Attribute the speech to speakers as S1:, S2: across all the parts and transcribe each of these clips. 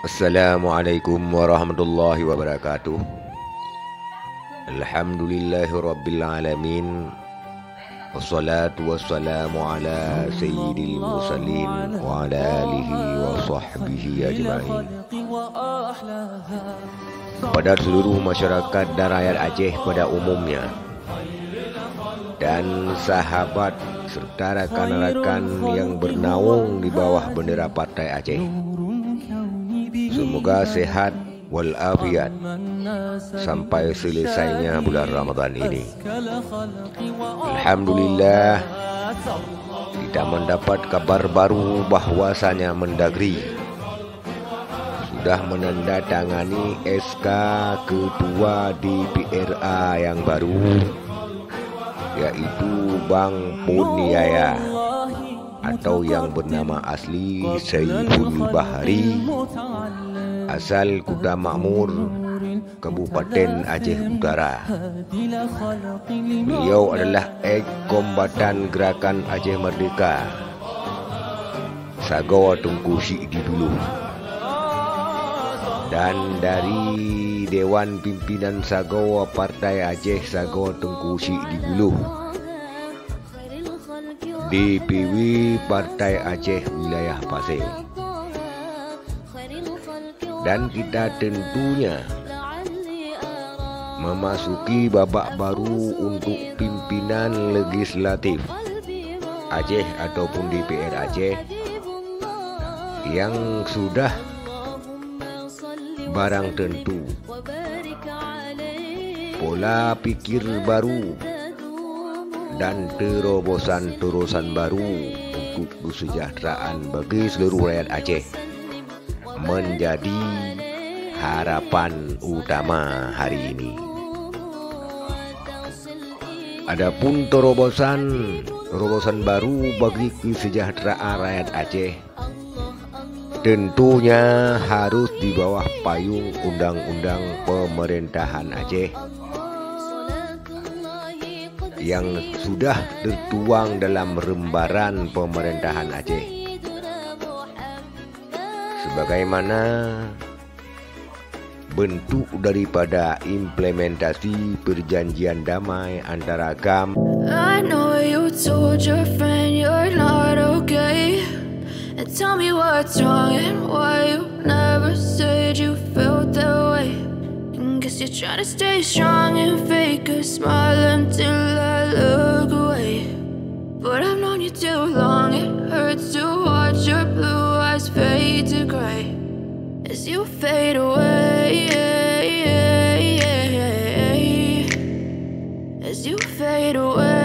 S1: Assalamualaikum warahmatullahi wabarakatuh. Alhamdulillahirabbil alamin. Wassalatu wassalamu ala sayyidil mursalin wa ala alihi wa sahbihi ajma'in. Pada seluruh masyarakat dan rakyat Aceh pada umumnya, dan sahabat serta rekan-rekan yang bernaung di bawah bendera Partai Aceh, semoga sehat walafiat sampai selesainya bulan Ramadan ini. Alhamdulillah, kita mendapat kabar baru bahwasanya Mendagri sudah menandatangani SK Ketua DPRA yang baru, yaitu Bang Puniaya atau yang bernama asli Saiful Bahari, asal Kuta Makmur, Kabupaten Aceh Utara. Beliau adalah kombatan Gerakan Aceh Merdeka Sagawa Tengku Syik di dulu, dan dari Dewan Pimpinan Sagawa Partai Aceh Sagawa Tengku Syik di dulu, DPW Partai Aceh Wilayah Pasir. Dan kita tentunya memasuki babak baru untuk pimpinan legislatif Aceh ataupun DPR Aceh yang sudah barang tentu pola pikir baru dan terobosan-terobosan baru untuk kesejahteraan bagi seluruh rakyat Aceh menjadi harapan utama hari ini. Adapun terobosan baru bagi kesejahteraan rakyat Aceh tentunya harus di bawah payung Undang-Undang Pemerintahan Aceh yang sudah tertuang dalam Lembaran Pemerintahan Aceh, sebagaimana bentuk daripada implementasi perjanjian damai antara agama.
S2: I know you told your friend you're not okay, and tell me what's wrong and why you never said you felt that way. And guess you're trying to stay strong and fake a smile until I look away. But I've known you too long, it hurts to watch your blue eyes fade to gray as you fade away, as you fade away.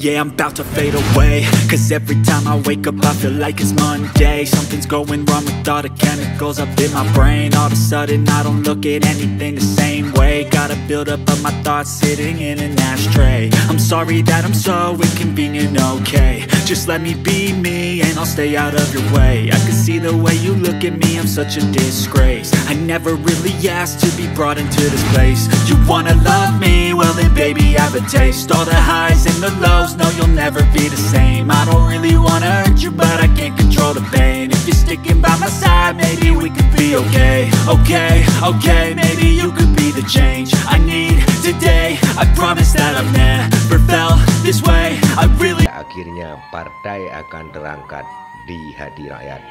S3: Yeah, I'm about to fade away, cause every time I wake up I feel like it's Monday. Something's going wrong with all the chemicals up in my brain. All of a sudden I don't look at anything the same way. Gotta build up of my thoughts sitting in an ashtray. I'm sorry that I'm so inconvenient, okay. Just let me be me and I'll stay out of your way. I can see the way you look at me, I'm such a disgrace. I never really asked to be brought into this place. You wanna love me? Well then baby I have a taste. All the highs and the lows, no you'll never be the same. I don't really wanna hurt you, but I can't control the pain. If you're sticking by my side, maybe we could be okay. Okay, maybe you could be the change I need today. I promise that I've never felt this way. I really.
S1: Akhirnya partai akan terangkat di hati rakyat,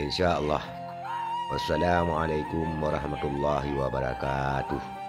S1: insya Allah. Wassalamualaikum warahmatullahi wabarakatuh.